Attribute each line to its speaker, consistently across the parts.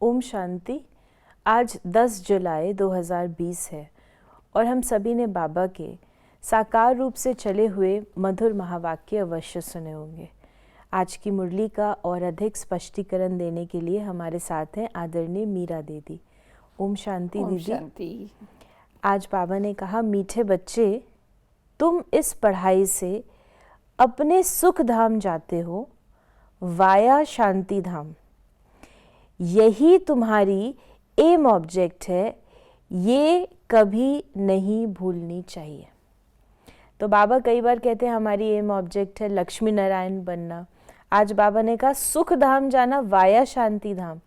Speaker 1: ओम शांति। आज 10 जुलाई 2020 है और हम सभी ने बाबा के साकार रूप से चले हुए मधुर महावाक्य अवश्य सुने होंगे। आज की मुरली का और अधिक स्पष्टीकरण देने के लिए हमारे साथ हैं आदरणीय मीरा दीदी। ओम शांति
Speaker 2: ओम
Speaker 1: दीदी।
Speaker 2: शांति।
Speaker 1: आज बाबा ने कहा, मीठे बच्चे, तुम इस पढ़ाई से अपने सुख धाम जाते हो वाया शांति धाम। यही तुम्हारी एम ऑब्जेक्ट है, ये कभी नहीं भूलनी चाहिए। तो बाबा कई बार कहते हैं हमारी एम ऑब्जेक्ट है लक्ष्मी नारायण बनना। आज बाबा ने कहा सुख धाम जाना वाया शांति धाम।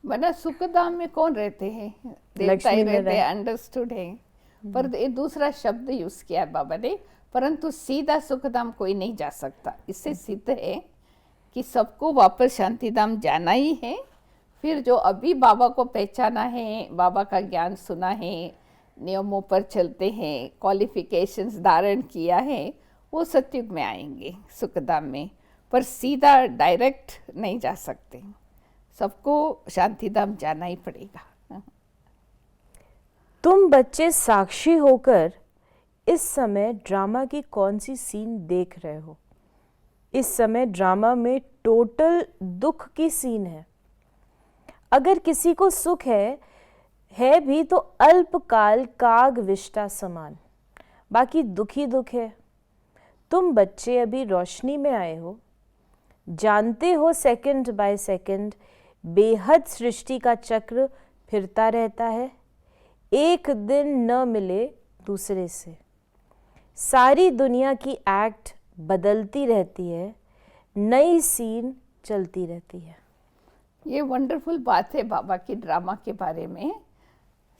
Speaker 2: वरना सुख धाम में कौन रहते हैं? देवता ही रहते हैं, अंडरस्टूड है। पर ये दूसरा शब्द यूज किया है बाबा ने, परंतु सीधा सुख धाम कोई नहीं जा सकता। इससे सिद्ध है कि सबको वापस शांति धाम जाना ही है। फिर जो अभी बाबा को पहचाना है, बाबा का ज्ञान सुना है, नियमों पर चलते हैं, क्वालिफिकेशंस धारण किया है, वो सतयुग में आएंगे सुखधाम में। पर सीधा डायरेक्ट नहीं जा सकते, सबको शांतिधाम जाना ही पड़ेगा।
Speaker 1: तुम बच्चे साक्षी होकर इस समय ड्रामा की कौन सी सीन देख रहे हो? इस समय ड्रामा में टोटल दुख की सीन है। अगर किसी को सुख है भी तो अल्पकाल काग विष्टा समान, बाकी दुख ही दुख है। तुम बच्चे अभी रोशनी में आए हो, जानते हो सेकंड बाय सेकंड बेहद सृष्टि का चक्र फिरता रहता है। एक दिन न मिले दूसरे से, सारी दुनिया की एक्ट बदलती रहती है, नई सीन चलती रहती है।
Speaker 2: ये वंडरफुल बात है बाबा की ड्रामा के बारे में।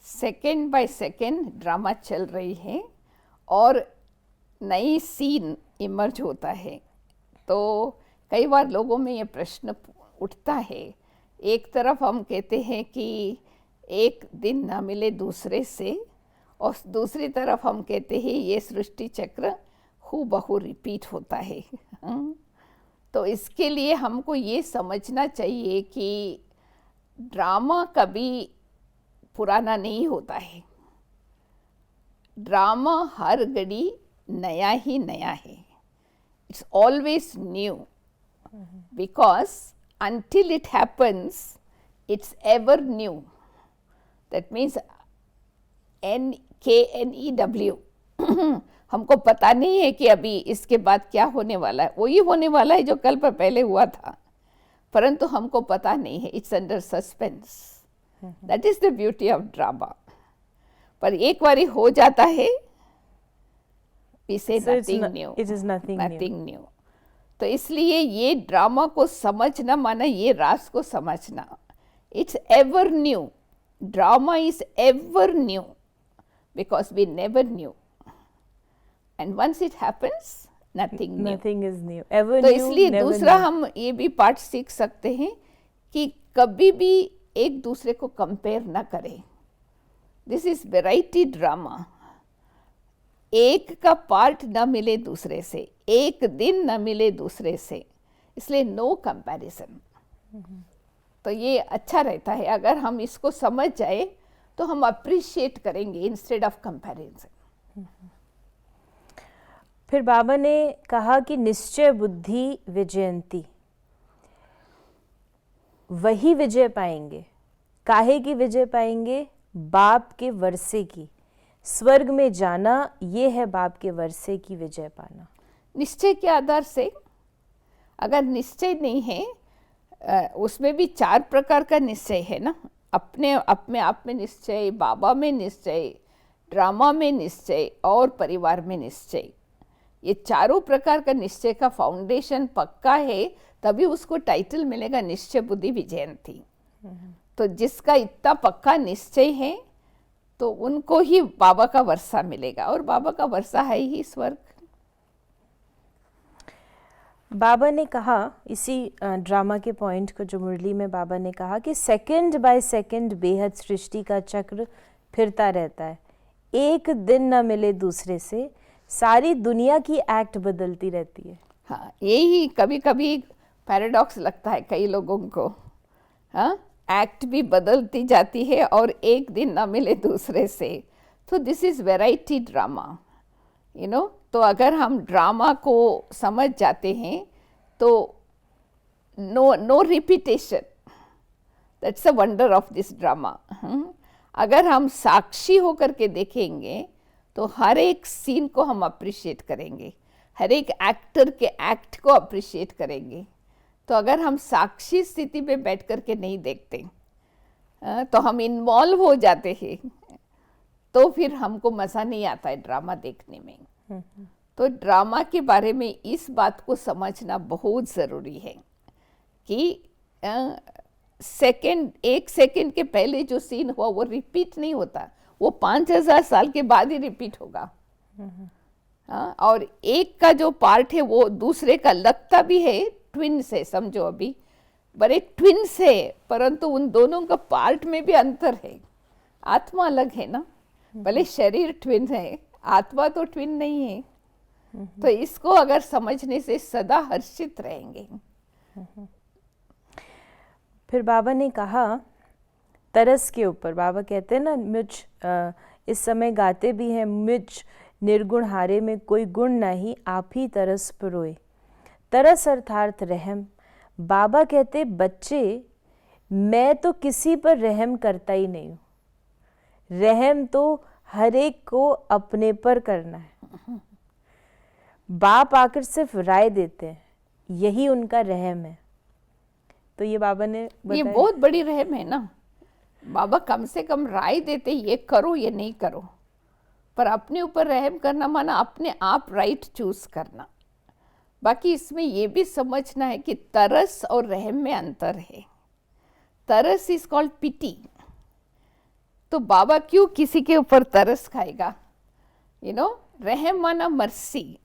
Speaker 2: सेकंड बाय सेकंड ड्रामा चल रही है और नई सीन इमर्ज होता है। तो कई बार लोगों में ये प्रश्न उठता है, एक तरफ हम कहते हैं कि एक दिन ना मिले दूसरे से, और दूसरी तरफ हम कहते हैं ये सृष्टि चक्र हूबहू रिपीट होता है। तो इसके लिए हमको ये समझना चाहिए कि ड्रामा कभी पुराना नहीं होता है। ड्रामा हर घड़ी नया ही नया है। It's always new, because until it happens, it's ever new. That means NKNEW. हमको पता नहीं है कि अभी इसके बाद क्या होने वाला है। वही होने वाला है जो कल पर पहले हुआ था, परंतु हमको पता नहीं है। It's under suspense. That is the beauty of drama. पर एक बारी हो जाता है, we say nothing new.
Speaker 1: It is nothing
Speaker 2: new. तो इसलिए ये ड्रामा को समझना माना ये राज को समझना। It's ever new. Drama is ever new because we never new, and once it happens nothing
Speaker 1: is new, ever
Speaker 2: तो
Speaker 1: न्यू।
Speaker 2: इसलिए दूसरा हम ये भी पाठ सीख सकते हैं कि कभी भी एक दूसरे को कंपेयर ना करें। This is variety drama. एक का पार्ट न मिले दूसरे से, एक दिन न मिले दूसरे से, इसलिए नो कंपैरिजन। तो ये अच्छा रहता है। अगर हम इसको समझ जाए तो हम अप्रिशिएट करेंगे इंस्टेड ऑफ कंपैरिजन।
Speaker 1: फिर बाबा ने कहा कि निश्चय बुद्धि विजयंती, वही विजय पाएंगे। काहे की विजय पाएंगे? बाप के वर्षे की। स्वर्ग में जाना ये है बाप के वर्षे की विजय पाना।
Speaker 2: निश्चय के आधार से, अगर निश्चय नहीं है, उसमें भी 4 प्रकार का निश्चय है ना। अपने आप में निश्चय, बाबा में निश्चय, ड्रामा में निश्चय और परिवार में निश्चय। ये चारों प्रकार का निश्चय का फाउंडेशन पक्का है, तभी उसको टाइटल मिलेगा निश्चय बुद्धि विजयंती। तो जिसका इतना पक्का निश्चय है तो उनको ही बाबा का वर्षा मिलेगा, और बाबा का वर्षा है ही स्वर्ग।
Speaker 1: बाबा ने कहा, इसी ड्रामा के पॉइंट को जो मुरली में बाबा ने कहा कि सेकंड बाय सेकंड बेहद सृष्टि का चक्र फिरता रहता है। एक दिन न मिले दूसरे से, सारी दुनिया की एक्ट बदलती रहती है।
Speaker 2: हाँ, यही कभी कभी पैराडॉक्स लगता है कई लोगों को। हाँ, एक्ट भी बदलती जाती है और एक दिन ना मिले दूसरे से। तो this is variety drama, you know. तो अगर हम ड्रामा को समझ जाते हैं तो no repetition, that's a wonder of this drama. अगर हम साक्षी होकर के देखेंगे तो हर एक सीन को हम अप्रिशिएट करेंगे, हर एक एक्टर के एक्ट को अप्रिशिएट करेंगे। तो अगर हम साक्षी स्थिति में बैठ कर के नहीं देखते तो हम इन्वॉल्व हो जाते हैं, तो फिर हमको मज़ा नहीं आता है ड्रामा देखने में। तो ड्रामा के बारे में इस बात को समझना बहुत ज़रूरी है कि एक सेकंड के पहले जो सीन हुआ वो रिपीट नहीं होता, वो 5000 साल के बाद ही रिपीट होगा। और एक का जो पार्ट है वो दूसरे का लगता भी है ट्विन्स है, समझो अभी बड़े ट्विन्स है, परंतु उन दोनों का पार्ट में भी अंतर है। आत्मा अलग है ना, भले शरीर ट्विन है, आत्मा तो ट्विन नहीं है। तो इसको अगर समझने से सदा हर्षित रहेंगे।
Speaker 1: फिर बाबा ने कहा तरस के ऊपर, बाबा कहते हैं ना इस समय गाते भी हैं, मुझ निर्गुण हारे में कोई गुण नहीं, आप ही तरस परोए। तरस अर्थात रहम। बाबा कहते बच्चे मैं तो किसी पर रहम करता ही नहीं हूँ, रहम तो हर एक को अपने पर करना है। बाप आकर सिर्फ राय देते हैं, यही उनका रहम है। तो ये बाबा ने
Speaker 2: ये बहुत बड़ी रहम है ना। बाबा कम से कम राय देते, ये करो ये नहीं करो, पर अपने ऊपर रहम करना माना अपने आप राइट चूज करना। बाकी इसमें ये भी समझना है कि तरस और रहम में अंतर है। तरस इज कॉल्ड पिटी। तो बाबा क्यों किसी के ऊपर तरस खाएगा, यू नो। रहम माना मर्सी।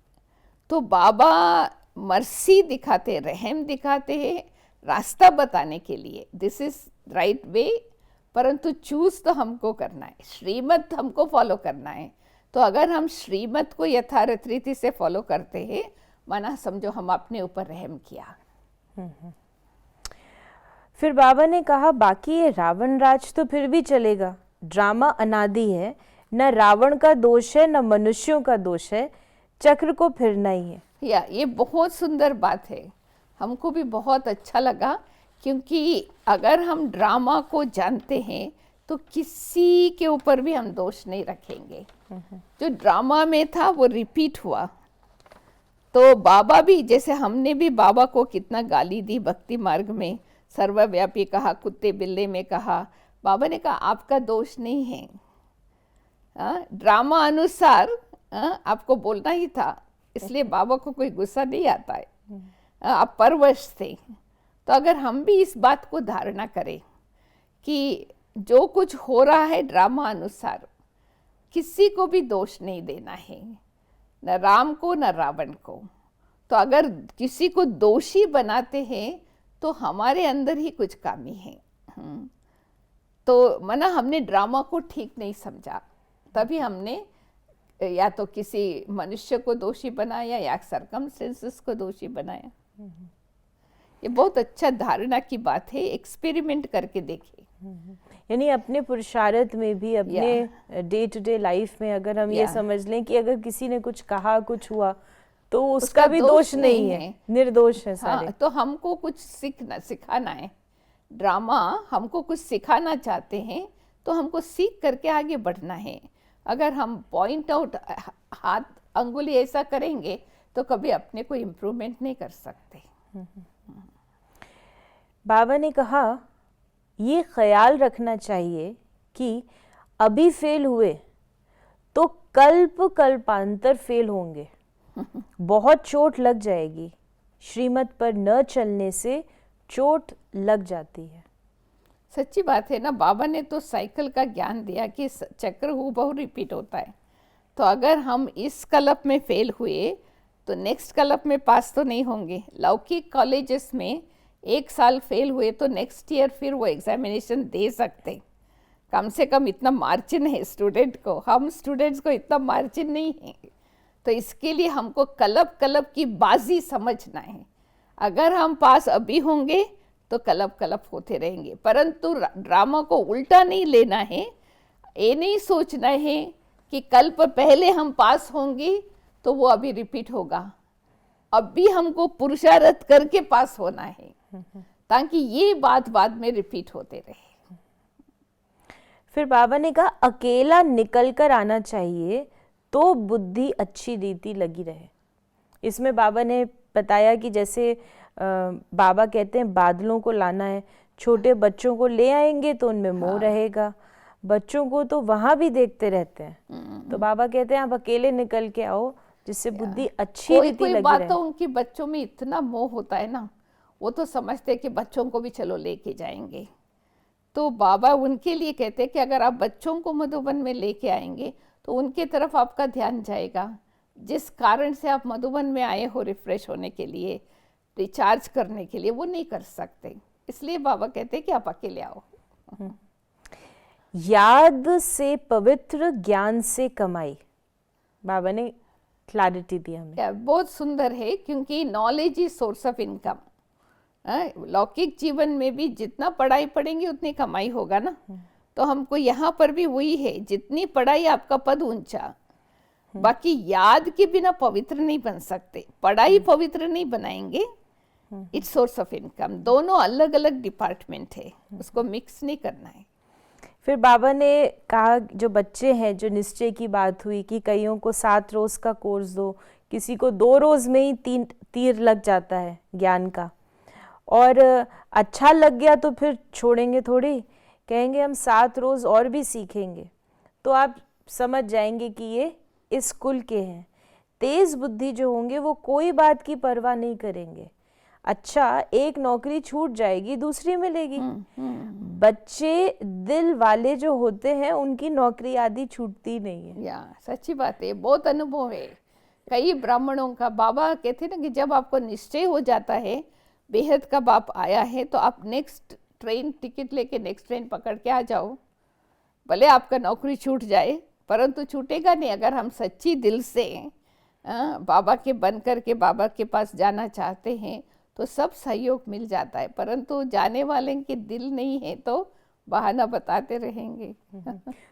Speaker 2: तो बाबा मर्सी दिखाते, रहम दिखाते हैं रास्ता बताने के लिए, दिस इज राइट वे, परंतु चूज तो हमको करना है, श्रीमत हमको फॉलो करना है। तो अगर हम श्रीमत को यथार्थ रीति से फॉलो करते हैं, माना समझो हम अपने ऊपर रहम किया।
Speaker 1: फिर बाबा ने कहा बाकी ये रावण राज तो फिर भी चलेगा, ड्रामा अनादि है, न रावण का दोष है न मनुष्यों का दोष है, चक्र को फिरना ही है।
Speaker 2: ये बहुत सुंदर बात है, हमको भी बहुत अच्छा लगा, क्योंकि अगर हम ड्रामा को जानते हैं तो किसी के ऊपर भी हम दोष नहीं रखेंगे। जो ड्रामा में था वो रिपीट हुआ। तो बाबा भी, जैसे हमने भी बाबा को कितना गाली दी भक्ति मार्ग में, सर्वव्यापी कहा, कुत्ते बिल्ले में कहा, बाबा ने कहा आपका दोष नहीं है, ड्रामा अनुसार आपको बोलना ही था, इसलिए बाबा को कोई गुस्सा नहीं आता है, आप परवश थे। तो अगर हम भी इस बात को धारणा करें कि जो कुछ हो रहा है ड्रामा अनुसार, किसी को भी दोष नहीं देना है, न राम को न रावण को। तो अगर किसी को दोषी बनाते हैं तो हमारे अंदर ही कुछ कमी है। तो मना हमने ड्रामा को ठीक नहीं समझा, तभी हमने या तो किसी मनुष्य को दोषी बनाया या सर्कमस्टेंसेस को दोषी बनाया। ये बहुत अच्छा धारणा की बात है, एक्सपेरिमेंट करके देखें।
Speaker 1: यानी अपने पुरुषार्थ में भी, अपने डे टू डे लाइफ में अगर हम ये समझ लें कि अगर किसी ने कुछ कहा, कुछ हुआ, तो उसका भी दोष नहीं है, निर्दोष है सारे।
Speaker 2: तो हमको कुछ सिखाना है, ड्रामा हमको कुछ सिखाना चाहते हैं तो हमको सीख करके आगे बढ़ना है। अगर हम पॉइंट आउट, हाथ अंगुली ऐसा करेंगे तो कभी अपने को इम्प्रूवमेंट नहीं कर सकते।
Speaker 1: बाबा ने कहा ये ख्याल रखना चाहिए कि अभी फेल हुए तो कल्पांतर फेल होंगे, बहुत चोट लग जाएगी, श्रीमत पर न चलने से चोट लग जाती है।
Speaker 2: सच्ची बात है ना। बाबा ने तो साइकिल का ज्ञान दिया कि चक्र हूबहू रिपीट होता है। तो अगर हम इस कल्प में फेल हुए तो नेक्स्ट कल्प में पास तो नहीं होंगे। लौकिक कॉलेजेस में 1 साल फेल हुए तो नेक्स्ट ईयर फिर वो एग्जामिनेशन दे सकते। कम से कम इतना मार्जिन है स्टूडेंट को, हम स्टूडेंट्स को इतना मार्जिन नहीं है। तो इसके लिए हमको कल्प की बाजी समझना है। अगर हम पास अभी होंगे तो कलप कलप होते रहेंगे। परंतु ड्रामा को उल्टा नहीं लेना है, ये नहीं सोचना है कि कल पर पहले हम पास होंगे तो वो अभी रिपीट होगा। अब भी हमको पुरुषार्थ करके पास होना है ताकि ये बात बाद में रिपीट होते रहे।
Speaker 1: फिर बाबा ने कहा अकेला निकल कर आना चाहिए तो बुद्धि अच्छी रीति लगी रहे। इसमें बाबा ने बताया कि जैसे बाबा कहते हैं बादलों को लाना है, छोटे बच्चों को ले आएंगे तो उनमें मोह रहेगा, बच्चों को तो वहां भी देखते रहते हैं। तो बाबा कहते हैं आप अकेले निकल के आओ जिससे बुद्धि अच्छी रीति लगी रहे।
Speaker 2: बातों उनकी बच्चों में इतना मोह होता है ना, वो तो समझते हैं कि बच्चों को भी चलो लेके जाएंगे। तो बाबा उनके लिए कहते हैं कि अगर आप बच्चों को मधुबन में लेके आएंगे तो उनके तरफ आपका ध्यान जाएगा। जिस कारण से आप मधुबन में आए हो रिफ्रेश होने के लिए, रिचार्ज करने के लिए, वो नहीं कर सकते। इसलिए बाबा कहते हैं कि आप अकेले आओ।
Speaker 1: याद से पवित्र, ज्ञान से कमाई, बाबा ने क्लैरिटी दी हमें।
Speaker 2: बहुत सुंदर है, क्योंकि knowledge is source of income. लौकिक जीवन में भी जितना पढ़ाई पढ़ेंगे उतनी कमाई होगा ना। तो हमको यहाँ पर भी वही है, जितनी पढ़ाई आपका पद ऊंचा। बाकी याद के बिना पवित्र नहीं बन सकते, पढ़ाई पवित्र नहीं बनाएंगे। It's source of income. दोनों अलग अलग डिपार्टमेंट है, उसको मिक्स नहीं करना है।
Speaker 1: फिर बाबा ने कहा जो बच्चे हैं, जो निश्चय की बात हुई कि कईयों को 7 रोज का कोर्स दो, किसी को 2 रोज में ही 3 तीर लग जाता है ज्ञान का, और अच्छा लग गया तो फिर छोड़ेंगे थोड़ी, कहेंगे हम 7 रोज और भी सीखेंगे। तो आप समझ जाएंगे कि ये इस कुल के हैं। तेज बुद्धि जो होंगे वो कोई बात की परवाह नहीं करेंगे। अच्छा, एक नौकरी छूट जाएगी दूसरी मिलेगी। बच्चे दिल वाले जो होते हैं उनकी नौकरी आदि छूटती नहीं है।
Speaker 2: या सच्ची बात है, बहुत अनुभव है कई ब्राह्मणों का। बाबा कहते ना कि जब आपको निश्चय हो जाता है बेहद का बाप आया है, तो आप नेक्स्ट ट्रेन टिकट लेके नेक्स्ट ट्रेन पकड़ के आ जाओ। भले आपका नौकरी छूट जाए, परंतु छूटेगा नहीं अगर हम सच्ची दिल से बाबा के बन कर के बाबा के पास जाना चाहते हैं तो सब सहयोग मिल जाता है। परंतु जाने वाले के दिल नहीं है तो बहाना बताते रहेंगे।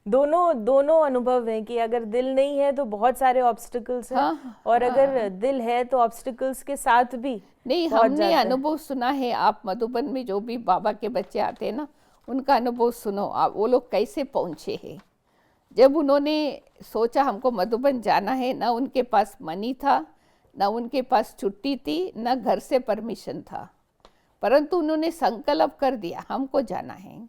Speaker 1: दोनों अनुभव हैं कि अगर दिल नहीं है तो बहुत सारे ऑब्स्टिकल्स हैं, और अगर दिल है तो ऑब्स्टिकल्स के साथ भी
Speaker 2: नहीं। हमने अनुभव सुना है, आप मधुबन में जो भी बाबा के बच्चे आते हैं ना, उनका अनुभव सुनो। आप वो लोग कैसे पहुंचे हैं। जब उन्होंने सोचा हमको मधुबन जाना है, ना उनके पास मनी था, ना उनके पास छुट्टी थी, ना घर से परमिशन था, परंतु उन्होंने संकल्प कर दिया हमको जाना है।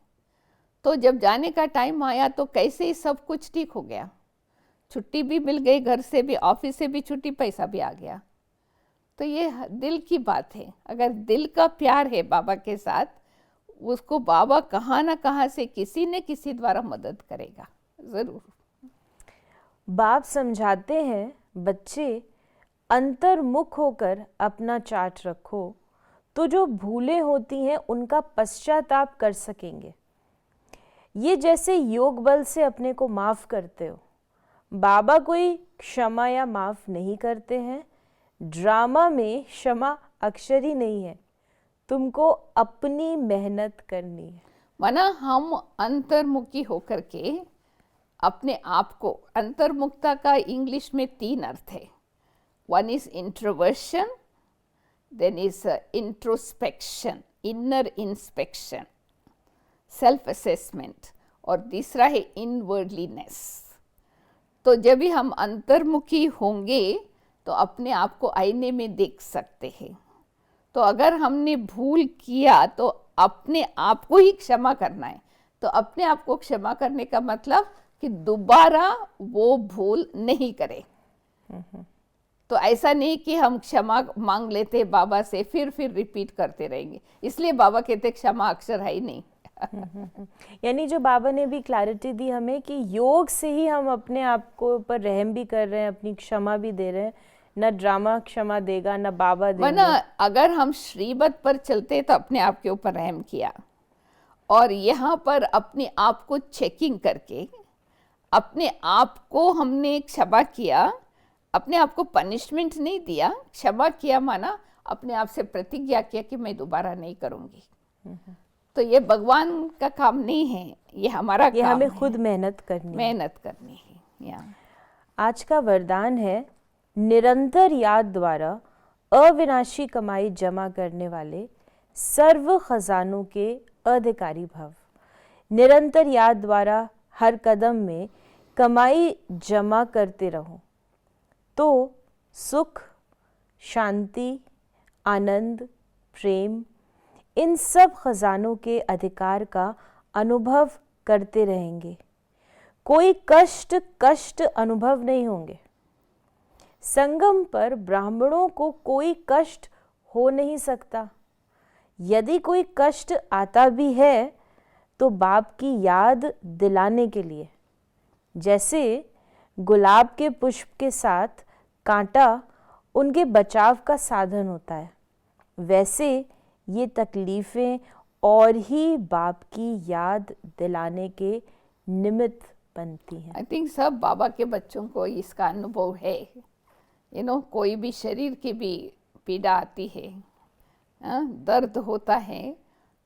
Speaker 2: तो जब जाने का टाइम आया तो कैसे ही सब कुछ ठीक हो गया। छुट्टी भी मिल गई, घर से भी, ऑफिस से भी छुट्टी, पैसा भी आ गया। तो ये दिल की बात है। अगर दिल का प्यार है बाबा के साथ, उसको बाबा कहाँ ना कहाँ से किसी न किसी द्वारा मदद करेगा ज़रूर।
Speaker 1: बाप समझाते हैं बच्चे अंतर्मुख होकर अपना चार्ट रखो तो जो भूलें होती हैं उनका पश्चाताप कर सकेंगे। ये जैसे योग बल से अपने को माफ़ करते हो। बाबा कोई क्षमा या माफ़ नहीं करते हैं। ड्रामा में क्षमा अक्षर ही नहीं है, तुमको अपनी मेहनत करनी है।
Speaker 2: माना हम अंतर्मुखी होकर के अपने आप को, अंतर्मुखता का इंग्लिश में 3 अर्थ है। One is introversion, then is introspection, inner inspection, self assessment, और तीसरा है इनवर्डलीनेस। तो जब भी हम अंतर्मुखी होंगे तो अपने आप को आईने में देख सकते हैं। तो अगर हमने भूल किया तो अपने आप को ही क्षमा करना है। तो अपने आप को क्षमा करने का मतलब कि दोबारा वो भूल नहीं करें। तो ऐसा नहीं कि हम क्षमा मांग लेते बाबा से फिर रिपीट करते रहेंगे। इसलिए बाबा कहते क्षमा अक्षर है ही नहीं।
Speaker 1: यानी जो बाबा ने भी क्लैरिटी दी हमें कि योग से ही हम अपने आप को ऊपर रहम भी कर रहे हैं, अपनी क्षमा भी दे रहे हैं। न ड्रामा क्षमा देगा, न बाबा देगा।
Speaker 2: वरना अगर हम श्रीमत पर चलते तो अपने आप के ऊपर रहम किया, और यहाँ पर अपने आप को चेकिंग करके अपने आप को हमने क्षमा किया, अपने आप को पनिशमेंट नहीं दिया, क्षमा किया, माना अपने आप से प्रतिज्ञा किया कि मैं दोबारा नहीं करूँगी। तो ये भगवान का काम नहीं है, ये हमारा
Speaker 1: ये
Speaker 2: काम
Speaker 1: हमें
Speaker 2: है,
Speaker 1: खुद मेहनत करनी है।
Speaker 2: मेहनत करनी है। या
Speaker 1: आज का वरदान है, निरंतर याद द्वारा अविनाशी कमाई जमा करने वाले सर्व खजानों के अधिकारी भव। निरंतर याद द्वारा हर कदम में कमाई जमा करते रहो तो सुख, शांति, आनंद, प्रेम, इन सब खजानों के अधिकार का अनुभव करते रहेंगे। कोई कष्ट अनुभव नहीं होंगे। संगम पर ब्राह्मणों को कोई कष्ट हो नहीं सकता। यदि कोई कष्ट आता भी है तो बाप की याद दिलाने के लिए। जैसे गुलाब के पुष्प के साथ कांटा उनके बचाव का साधन होता है, वैसे ये तकलीफ़ें और ही बाप की याद दिलाने के निमित्त बनती हैं।
Speaker 2: आई थिंक सब बाबा के बच्चों को इसका अनुभव है। कोई भी शरीर की भी पीड़ा आती है, दर्द होता है,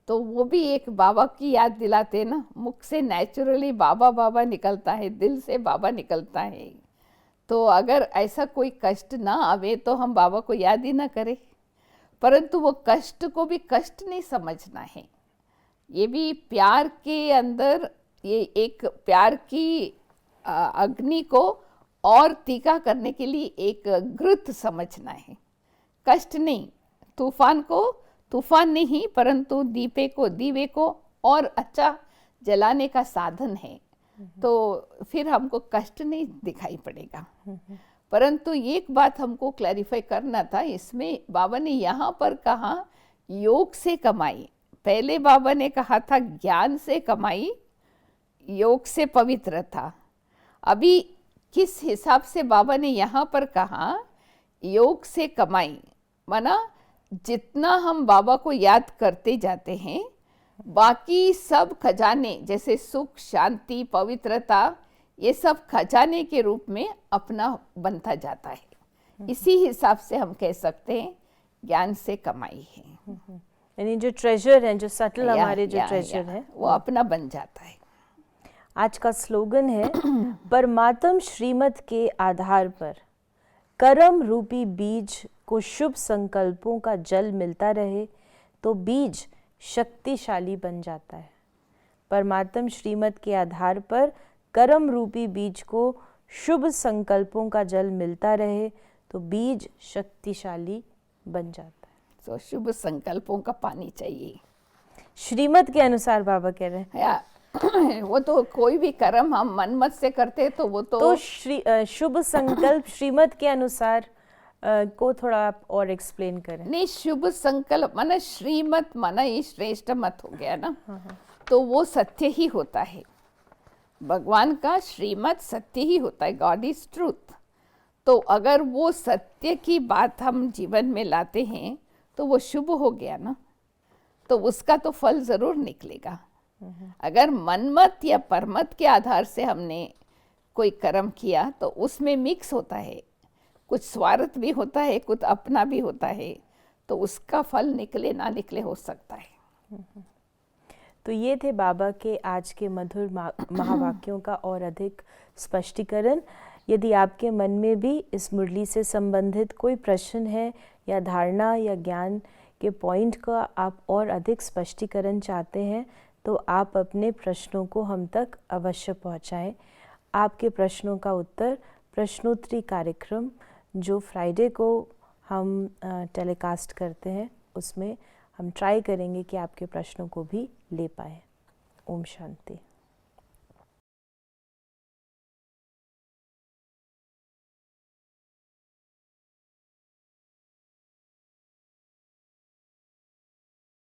Speaker 2: तो वो भी एक बाबा की याद दिलाते ना। मुख से नेचुरली बाबा बाबा निकलता है, दिल से बाबा निकलता है। तो अगर ऐसा कोई कष्ट ना आवे तो हम बाबा को याद ही ना करें, परंतु वो कष्ट को भी कष्ट नहीं समझना है। ये भी प्यार के अंदर, ये एक प्यार की अग्नि को और तीखा करने के लिए एक घृत समझना है, कष्ट नहीं। तूफान को तूफान नहीं, परंतु दीवे को और अच्छा जलाने का साधन है, तो फिर हमको कष्ट नहीं दिखाई पड़ेगा। परंतु एक बात हमको क्लैरिफाई करना था, इसमें बाबा ने यहाँ पर कहा योग से कमाई। पहले बाबा ने कहा था ज्ञान से कमाई, योग से पवित्र था। अभी किस हिसाब से बाबा ने यहाँ पर कहा योग से कमाई, माना जितना हम बाबा को याद करते जाते हैं, बाकी सब खजाने जैसे सुख, शांति, पवित्रता, ये सब खजाने के रूप में अपना बनता जाता है। इसी हिसाब से हम कह सकते हैं ज्ञान से कमाई है।
Speaker 1: यानी जो ट्रेजर है, जो सटल हमारे जो ट्रेजर है,
Speaker 2: वो अपना बन जाता है।
Speaker 1: आज का स्लोगन है, परमात्म श्रीमत के आधार पर कर्म रूपी बीज को शुभ संकल्पों का जल मिलता रहे तो बीज शक्तिशाली बन जाता है। परमात्म श्रीमत के आधार पर कर्म रूपी बीज को शुभ संकल्पों का जल मिलता रहे तो बीज शक्तिशाली बन जाता है।
Speaker 2: तो शुभ संकल्पों का पानी चाहिए,
Speaker 1: श्रीमत के अनुसार बाबा कह रहे हैं।
Speaker 2: वो तो कोई भी कर्म हम मनमत से करते तो वो तो
Speaker 1: शुभ संकल्प श्रीमत के अनुसार को थोड़ा आप और एक्सप्लेन करें।
Speaker 2: नहीं, शुभ संकल्प माना श्रीमत, माना ये श्रेष्ठ मत हो गया ना। तो वो सत्य ही होता है, भगवान का श्रीमत सत्य ही होता है, गॉड इज ट्रूथ। तो अगर वो सत्य की बात हम जीवन में लाते हैं तो वो शुभ हो गया ना, तो उसका तो फल जरूर निकलेगा। अगर मनमत या परमत के आधार से हमने कोई कर्म किया तो उसमें मिक्स होता है, कुछ स्वार्थ भी होता है, कुछ अपना भी होता है, तो उसका फल निकले ना निकले हो सकता है।
Speaker 1: तो ये थे बाबा के आज के मधुर महावाक्यों का और अधिक स्पष्टीकरण। यदि आपके मन में भी इस मुरली से संबंधित कोई प्रश्न है या धारणा या ज्ञान के पॉइंट का आप और अधिक स्पष्टीकरण चाहते हैं तो आप अपने प्रश्नों को हम तक अवश्य पहुंचाएं। आपके प्रश्नों का उत्तर प्रश्नोत्तरी कार्यक्रम जो फ्राइडे को हम टेलीकास्ट करते हैं उसमें हम ट्राई करेंगे कि आपके प्रश्नों को भी ले पाएं। ओम शांति।